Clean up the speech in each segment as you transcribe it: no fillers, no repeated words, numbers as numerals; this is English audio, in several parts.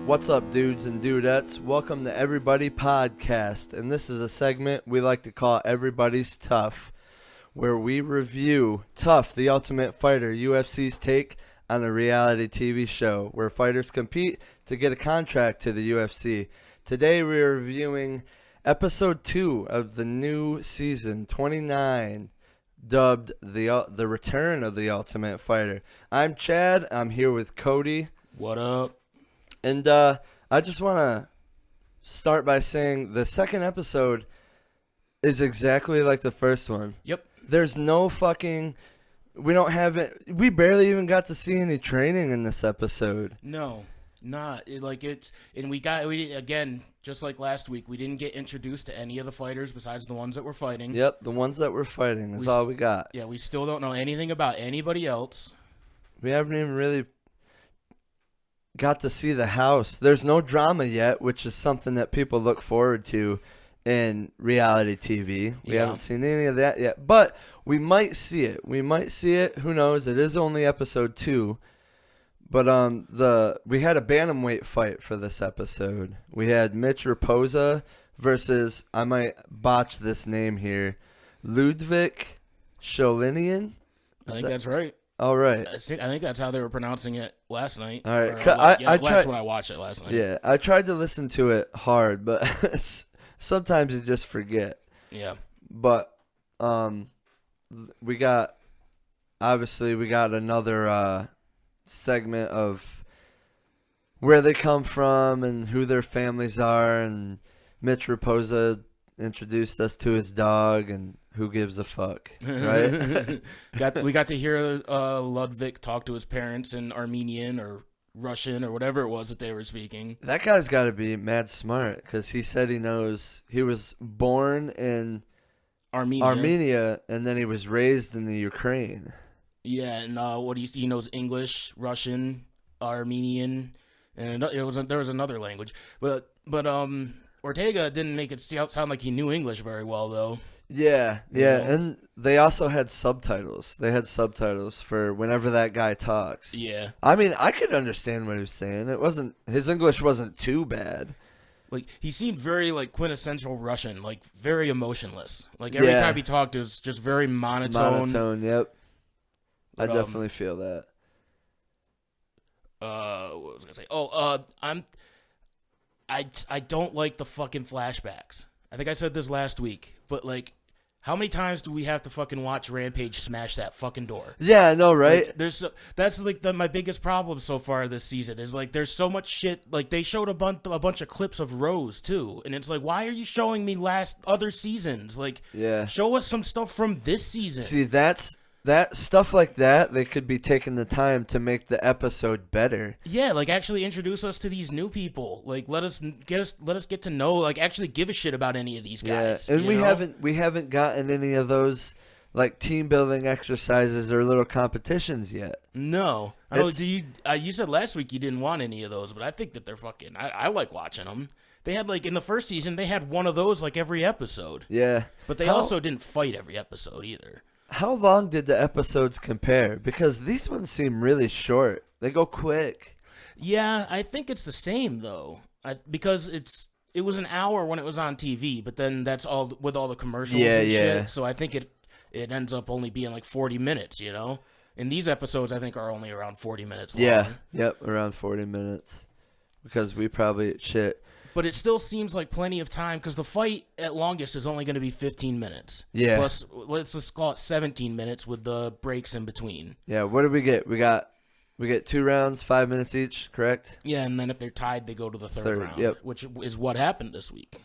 What's up, dudes and dudettes? Welcome to Everybody Podcast, and this is a segment we like to call Everybody's TUF, where we review TUF, the Ultimate Fighter, UFC's take on a reality TV show where fighters compete to get a contract to the UFC. Today we are reviewing Episode 2 of the new season 29, dubbed the Return of the Ultimate Fighter. I'm Chad. I'm here with Cody. What up? And I just want to start by saying the second episode is exactly like the first one. Yep. There's no fucking... We don't have it... We barely even got to see any training in this episode. No, not. And we again, just like last week, we didn't get introduced to any of the fighters besides the ones that were fighting. Yep, the ones that were fighting is all we got. Yeah, we still don't know anything about anybody else. We haven't even really got to see the house. There's no drama yet, which is something that people look forward to in reality TV. We haven't seen any of that yet, but we might see it. Who knows? It is only episode 2. But we had a bantamweight fight for this episode. We had Mitch Raposa versus, I might botch this name here, Ludwig Sholinian. I think that's right. All right. I think that's how they were pronouncing it last night. All right. When I watched it last night. Yeah, I tried to listen to it hard, but sometimes you just forget. Yeah. But we got another segment of where they come from and who their families are, and Mitch Raposa introduced us to his dog, and who gives a fuck, right? We got to hear Ludwig talk to his parents in Armenian or Russian or whatever it was that they were speaking. That guy's got to be mad smart, because he said he was born in Armenia, and then he was raised in the Ukraine. Yeah, and he knows English, Russian, Armenian, and there was another language. But Ortega didn't make it sound like he knew English very well, though. Yeah, and they also had subtitles. They had subtitles for whenever that guy talks. Yeah. I mean, I could understand what he was saying. His English wasn't too bad. Like, he seemed very, quintessential Russian, very emotionless. Every time he talked, it was just very monotone. Monotone, yep. But, I definitely feel that. What was I going to say? I don't like the fucking flashbacks. I think I said this last week, but how many times do we have to fucking watch Rampage smash that fucking door? Yeah, I know, right? That's my biggest problem so far this season is there's so much shit. They showed a bunch of clips of Rose too, and it's why are you showing me other seasons? Show us some stuff from this season. See, that stuff like that, they could be taking the time to make the episode better. Yeah, actually introduce us to these new people. Let us get to know, actually give a shit about any of these guys. Yeah, and we haven't gotten any of those team building exercises or little competitions yet. No. You said last week you didn't want any of those, but I think that they're fucking I like watching them. They had in the first season they had one of those every episode. Yeah. But they also didn't fight every episode either. How long did the episodes compare? Because these ones seem really short. They go quick. Yeah, I think it's the same though. Because it was an hour when it was on TV, but then that's all with all the commercials and shit. So I think it ends up only being 40 minutes, And these episodes I think are only around 40 minutes long. Yeah, yep, around 40 minutes. Because we probably But it still seems like plenty of time because the fight at longest is only going to be 15 minutes. Yeah. Plus, let's just call it 17 minutes with the breaks in between. Yeah. What did we get? We get 2 rounds, 5 minutes each, correct? Yeah, and then if they're tied, they go to the third round. Yep. Which is what happened this week.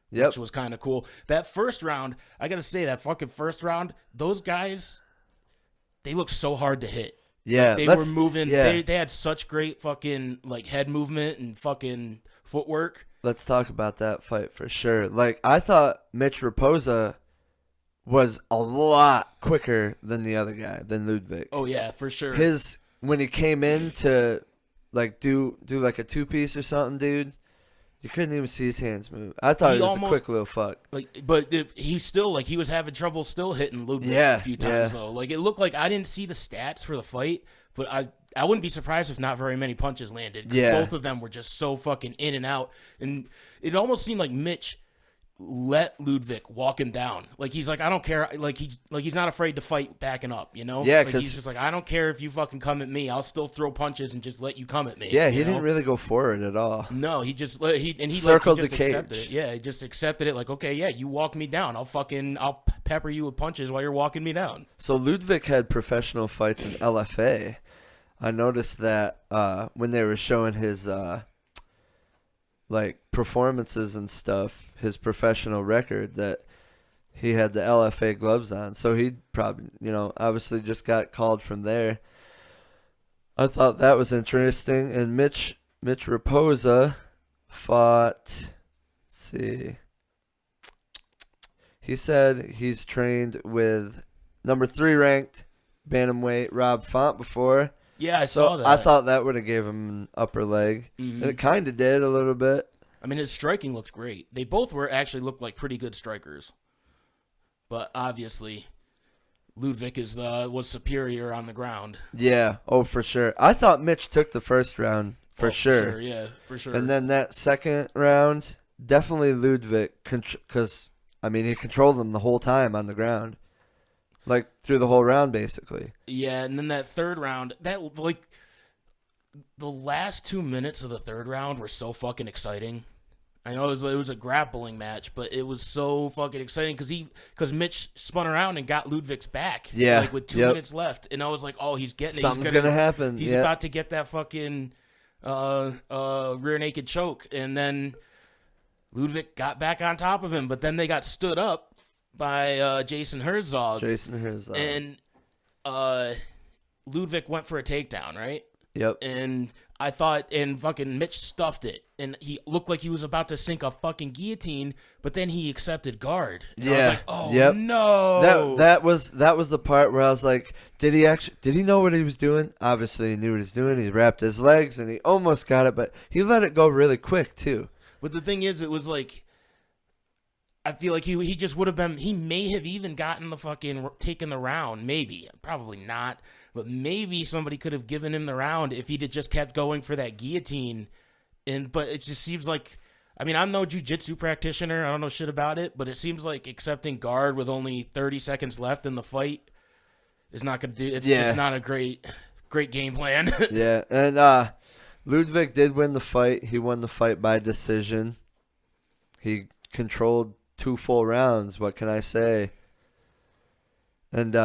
Yep. Which was kind of cool. That first round, I got to say, that fucking first round, those guys, they looked so hard to hit. Yeah. They were moving. Yeah. They had such great fucking head movement and fucking footwork. Let's talk about that fight for sure. I thought Mitch Raposa was a lot quicker than the other guy, than Ludwig. Oh yeah, for sure. When he came in to do a 2-piece or something, dude, you couldn't even see his hands move. I thought he was a quick little fuck. But he still he was having trouble still hitting Ludwig a few times though. It looked like I didn't see the stats for the fight, but I wouldn't be surprised if not very many punches landed. 'Cause both of them were just so fucking in and out. And it almost seemed like Mitch let Ludwig walk him down. Like, he's like, I don't care. Like he's not afraid to fight backing up, you know? Yeah, like, he's just like, I don't care if you fucking come at me. I'll still throw punches and just let you come at me. Yeah, he didn't really go forward at all. No, he just circled just the cage. accepted it. Yeah, he just accepted it. Like, okay, yeah, you walk me down. I'll pepper you with punches while you're walking me down. So Ludwig had professional fights in LFA. I noticed that when they were showing his like performances and stuff, his professional record, that he had the LFA gloves on. So he probably, obviously just got called from there. I thought that was interesting. And Mitch Raposa fought, let's see. He said he's trained with number 3 ranked bantamweight Rob Font before. Yeah, I saw that. I thought that would have gave him an upper leg. Mm-hmm. And it kind of did a little bit. I mean, his striking looked great. They both looked like pretty good strikers. But obviously, Ludwig was superior on the ground. Yeah, for sure. I thought Mitch took the first round for sure. Yeah, for sure. And then that second round, definitely Ludwig, because, he controlled them the whole time on the ground. Like, through the whole round, basically. Yeah, and then that third round, the last 2 minutes of the third round were so fucking exciting. I know it was a grappling match, but it was so fucking exciting because Mitch spun around and got Ludwig's back. Yeah, with 2 minutes left, and I was like, oh, he's getting it. Something's gonna happen. He's about to get that fucking rear naked choke, and then Ludwig got back on top of him, but then they got stood up by Jason Herzog. And Ludwig went for a takedown, right? Yep. And I thought, and fucking Mitch stuffed it, and he looked like he was about to sink a fucking guillotine, but then he accepted guard. And I was like, oh no. That was the part where I was like, did he know what he was doing? Obviously he knew what he was doing. He wrapped his legs and he almost got it, but he let it go really quick too. But the thing is, it was like, I feel like he just would have been, he may have even gotten the fucking, taken the round, maybe, probably not. But maybe somebody could have given him the round if he'd have just kept going for that guillotine. But it just seems like, I'm no jiu-jitsu practitioner. I don't know shit about it. But it seems like accepting guard with only 30 seconds left in the fight is not going to do. It's just not a great game plan. Yeah, and Ludwig did win the fight. He won the fight by decision. He controlled 2 full rounds. What can I say? And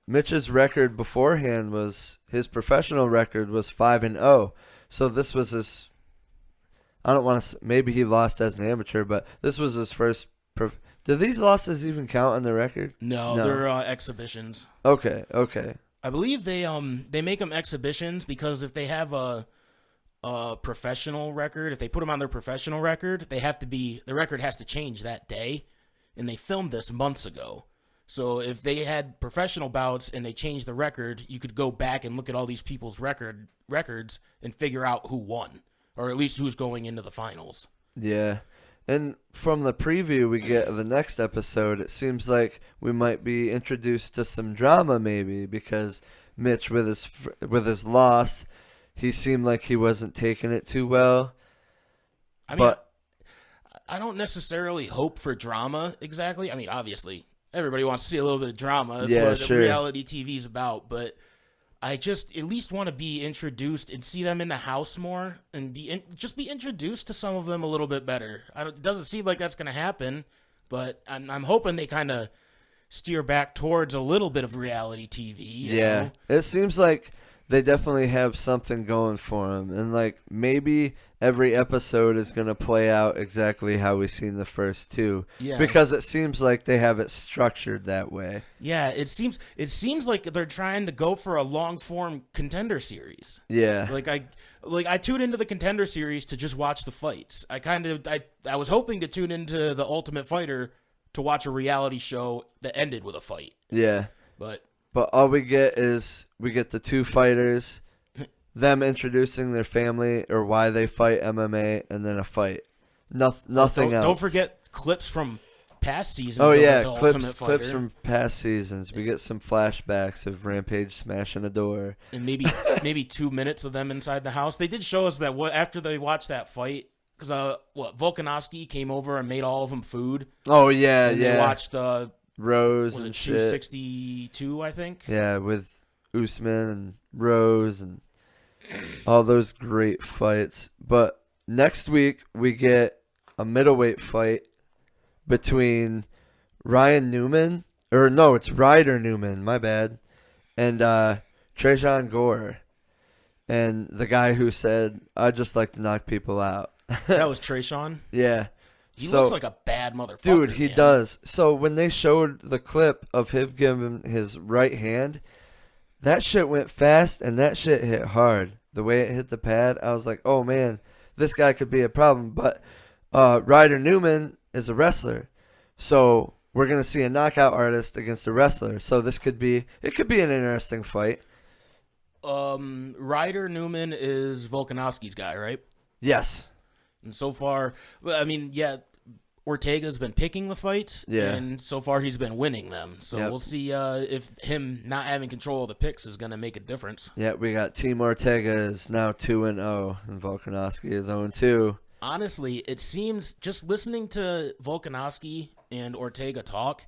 Mitch's record beforehand his professional record was 5-0. So this was his, I don't want to, maybe he lost as an amateur, but this was his first. Do these losses even count on the record? No. They're exhibitions. Okay. I believe they make them exhibitions because if they have a professional record, if they put them on their professional record, the record has to change that day, and they filmed this months ago. So if they had professional bouts and they changed the record, you could go back and look at all these people's records and figure out who won, or at least who's going into the finals. Yeah. And from the preview we get of the next episode, it seems like we might be introduced to some drama maybe, because Mitch, with his loss, he seemed like he wasn't taking it too well. I don't necessarily hope for drama exactly. Obviously, everybody wants to see a little bit of drama. That's what reality TV is about. But I just at least want to be introduced and see them in the house more and be introduced to some of them a little bit better. It doesn't seem like that's going to happen, but I'm hoping they kind of steer back towards a little bit of reality TV. You know? It seems like they definitely have something going for them, and like maybe every episode is going to play out exactly how we've seen the first 2. Yeah. Because it seems like they have it structured that way. Yeah, it seems like they're trying to go for a long form contender series. Yeah. I tuned into the contender series to just watch the fights. I was hoping to tune into the Ultimate Fighter to watch a reality show that ended with a fight. Yeah. But all we get the 2 fighters, them introducing their family or why they fight MMA, and then a fight. Nothing else. Don't forget clips from past seasons. Oh yeah, the clips Ultimate Fighter. from past seasons. We get some flashbacks of Rampage smashing a door, and maybe 2 minutes of them inside the house. They did show us that after they watched that fight, because Volkanovski came over and made all of them food. Oh yeah, and yeah. They watched Rose was and it shit. 262, I think. Yeah, with Usman and Rose and all those great fights. But next week we get a middleweight fight between Ryan Newman, or no, it's Ryder Newman, my bad, and Trajan Gore, and the guy who said, "I just like to knock people out." That was Trayshawn. Yeah. He looks like a bad motherfucker. Dude, he man. does. So when they showed the clip of him giving his right hand, that shit went fast and that shit hit hard. The way it hit the pad, I was like, oh man, this guy could be a problem. But Ryder Newman is a wrestler. So we're going to see a knockout artist against a wrestler. So it could be an interesting fight. Ryder Newman is Volkanovski's guy, right? Yes. And so far, I mean, yeah, Ortega's been picking the fights, and so far he's been winning them. So we'll see if him not having control of the picks is going to make a difference. Yeah, we got Team Ortega is now 2-0, and Volkanovski is 0-2. Honestly, it seems, just listening to Volkanovski and Ortega talk,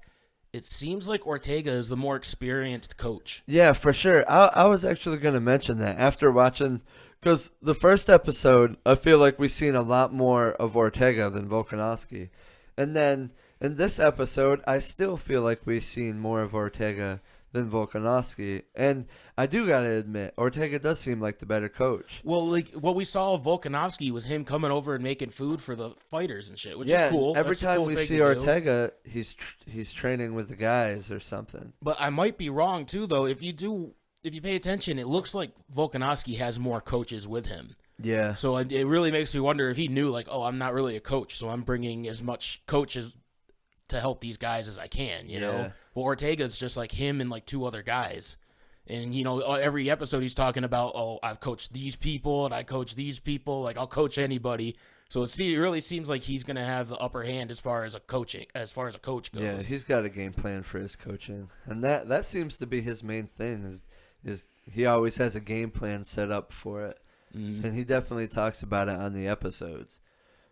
it seems like Ortega is the more experienced coach. Yeah, for sure. I was actually going to mention that after watching, because the first episode, I feel like we've seen a lot more of Ortega than Volkanovski. And then in this episode, I still feel like we've seen more of Ortega than Volkanovski. And I do got to admit, Ortega does seem like the better coach. Well, like what we saw of Volkanovski was him coming over and making food for the fighters and shit, which is cool. Every That's a time cool we thing see to do. Ortega, he's training with the guys or something. But I might be wrong too, though. If you pay attention, it looks like Volkanovski has more coaches with him. Yeah. So it really makes me wonder if he knew, like, oh, I'm not really a coach, so I'm bringing as much coaches to help these guys as I can, you know? Well, Ortega's just like him and like two other guys. And, you know, every episode he's talking about, oh, I've coached these people and I coach these people. Like, I'll coach anybody. So it really seems like he's going to have the upper hand as far as a coach goes. Yeah, he's got a game plan for his coaching. And that seems to be his main thing is he always has a game plan set up for it. Mm-hmm. And he definitely talks about it on the episodes.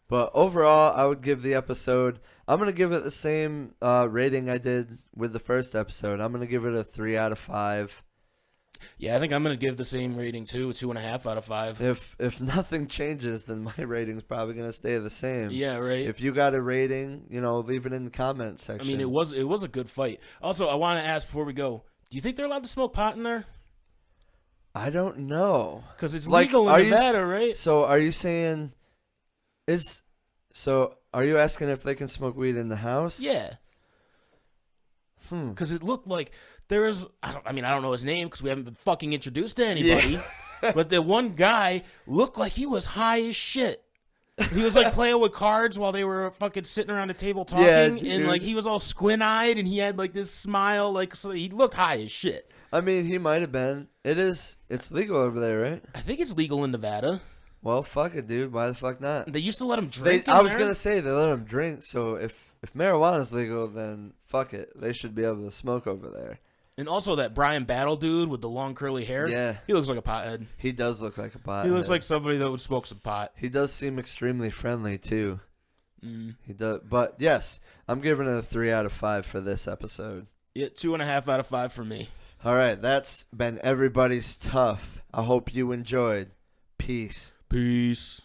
But overall, I would give the episode, I'm going to give it the same rating I did with the first episode. I'm going to give it a 3 out of 5. Yeah, I think I'm going to give the same rating too, 2.5 out of 5. If nothing changes, then my rating's probably going to stay the same. Yeah, right. If you got a rating, leave it in the comment section. I mean, it was a good fight. Also, I want to ask before we go, do you think they're allowed to smoke pot in there? I don't know. Because it's legal in Nevada, right? So are you saying are you asking if they can smoke weed in the house? Yeah. Because it looked like there was, I don't know his name because we haven't been fucking introduced to anybody. Yeah. But the one guy looked like he was high as shit. He was like playing with cards while they were fucking sitting around a table talking. And like he was all squint-eyed and he had like this smile. Like, so he looked high as shit. I mean, he might have been. It's legal over there, right? I think it's legal in Nevada. Well, fuck it, dude. Why the fuck not? They used to let him drink. I was going to say they let him drink. So if marijuana's legal, then fuck it. They should be able to smoke over there. And also that Brian Battle dude with the long curly hair. Yeah. He looks like a pothead. He does look like a pothead. He looks like somebody that would smoke some pot. He does seem extremely friendly, too. Mm. He does. But, yes, I'm giving it a 3 out of 5 for this episode. Yeah, 2.5 out of 5 for me. All right, that's been Everybody's Tough. I hope you enjoyed. Peace. Peace.